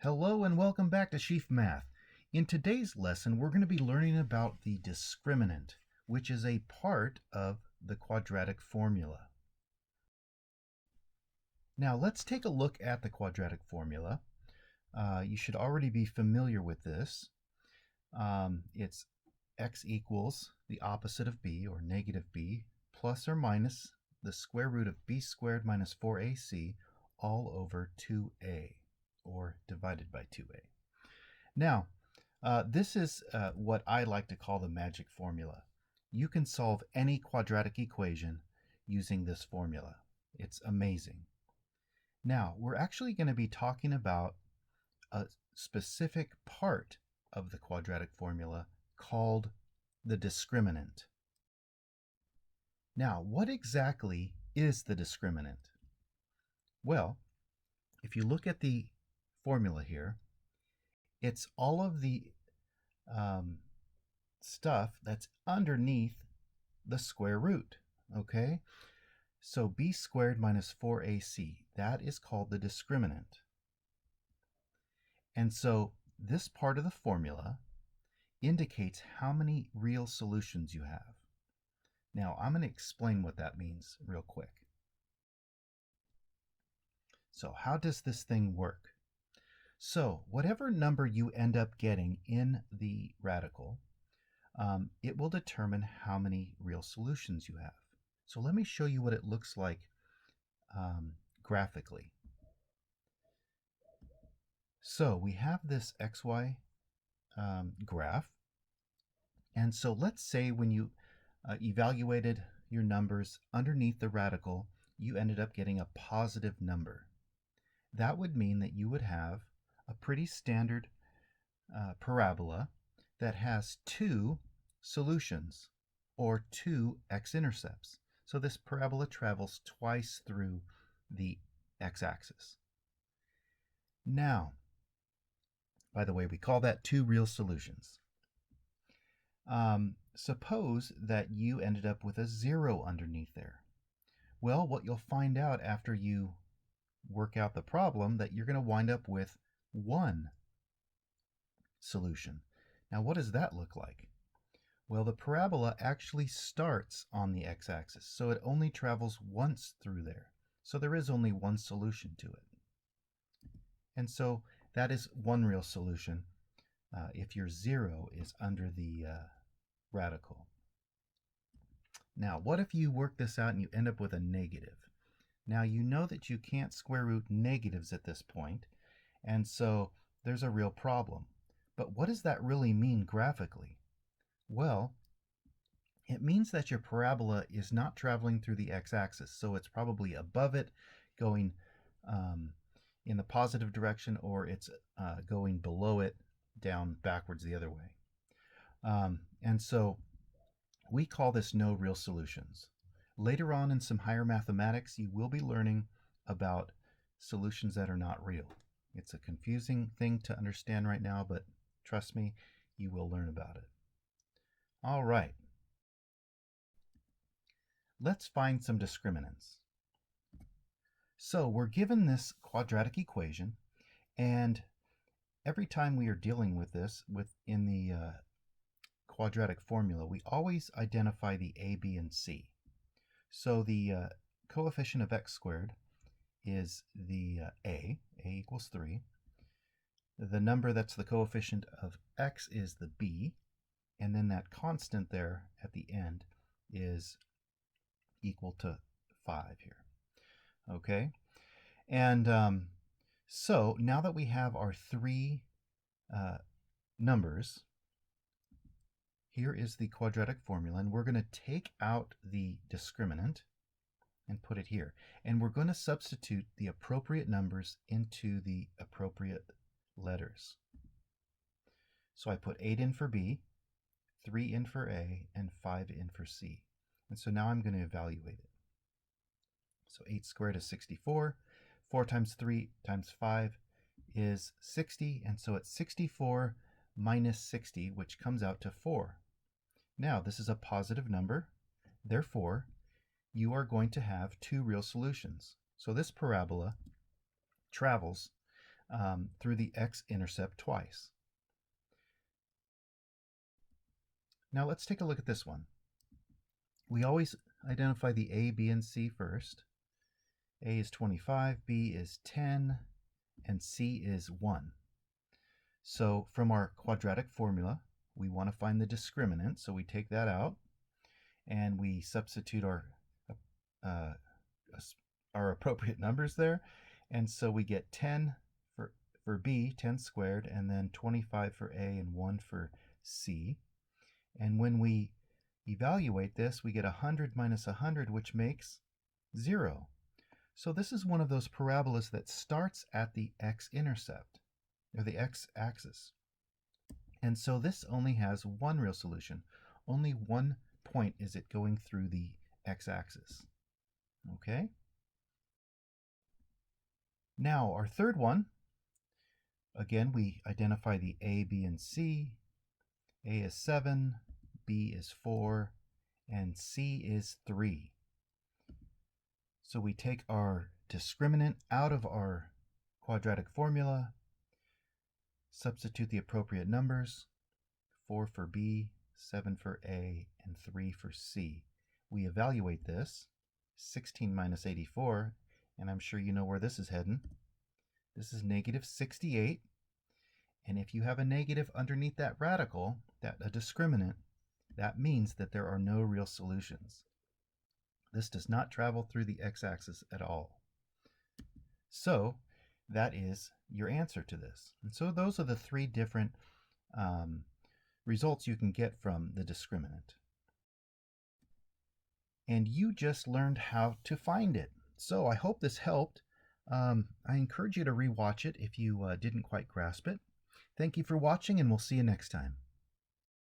Hello and welcome back to Sheaff Math. In today's lesson, we're going to be learning about the discriminant, which is a part of the quadratic formula. Now let's take a look at the quadratic formula. You should already be familiar with this. It's x equals the opposite of b, or negative b, plus or minus the square root of b squared minus 4ac all over 2a, or divided by 2a. Now, this is what I like to call the magic formula. You can solve any quadratic equation using this formula. It's amazing. Now, we're actually going to be talking about a specific part of the quadratic formula called the discriminant. Now, what exactly is the discriminant? Well, if you look at the formula here, it's all of the stuff that's underneath the square root, okay? So b squared minus 4ac, that is called the discriminant. And so this part of the formula indicates how many real solutions you have. Now, I'm going to explain what that means real quick. So how does this thing work? So whatever number you end up getting in the radical, it will determine how many real solutions you have. So let me show you what it looks like graphically. So we have this xy graph. And so let's say when you evaluated your numbers underneath the radical, you ended up getting a positive number. That would mean that you would have a pretty standard parabola that has two solutions, or two x-intercepts. So this parabola travels twice through the x-axis. Now, by the way, we call that two real solutions. Suppose that you ended up with a 0 underneath there. Well, what you'll find out after you work out the problem, that you're going to wind up with one solution. Now, what does that look like? Well, the parabola actually starts on the x-axis, so it only travels once through there. So there is only one solution to it. And so that is one real solution if your 0 is under the radical. Now, what if you work this out and you end up with a negative? Now, you know that you can't square root negatives at this point, and so there's a real problem. But what does that really mean graphically? Well, it means that your parabola is not traveling through the x-axis, so it's probably above it, going in the positive direction, or it's going below it, down backwards the other way. And so we call this no real solutions. Later on in some higher mathematics, you will be learning about solutions that are not real. It's a confusing thing to understand right now, but trust me, you will learn about it. All right. Let's find some discriminants. So we're given this quadratic equation, and every time we are dealing with this in the quadratic formula, we always identify the a, b, and c. So the coefficient of x squared is the a equals 3. The number that's the coefficient of x is the b, and then that constant there at the end is equal to 5 here. Okay? And so now that we have our three numbers, here is the quadratic formula, and we're going to take out the discriminant and put it here. And we're going to substitute the appropriate numbers into the appropriate letters. So I put 8 in for B, 3 in for A, and 5 in for C. And so now I'm going to evaluate it. So 8 squared is 64. 4 times 3 times 5 is 60. And so it's 64 minus 60, which comes out to 4. Now, this is a positive number. Therefore, you are going to have two real solutions. So this parabola travels through the x-intercept twice. Now let's take a look at this one. We always identify the a, b, and c first. A is 25, B is 10, and C is 1. So from our quadratic formula, we want to find the discriminant, so we take that out, and we substitute our appropriate numbers there, and so we get 10 for B, 10 squared, and then 25 for A and 1 for C. And when we evaluate this, we get 100 minus 100, which makes 0. So this is one of those parabolas that starts at the x-intercept, or the x-axis. And so this only has one real solution. Only one point is it going through the x-axis. Okay? Now our third one, again we identify the a, b, and c. A is 7, B is 4, and C is 3. So we take our discriminant out of our quadratic formula, substitute the appropriate numbers, 4 for B, 7 for A, and 3 for C. We evaluate this, 16 minus 84, and I'm sure you know where this is heading. This is negative 68, and if you have a negative underneath that radical, a discriminant, that means that there are no real solutions. This does not travel through the x-axis at all. So that is your answer to this. And so those are the three different results you can get from the discriminant. And you just learned how to find it. So I hope this helped. I encourage you to rewatch it if you didn't quite grasp it. Thank you for watching, and we'll see you next time.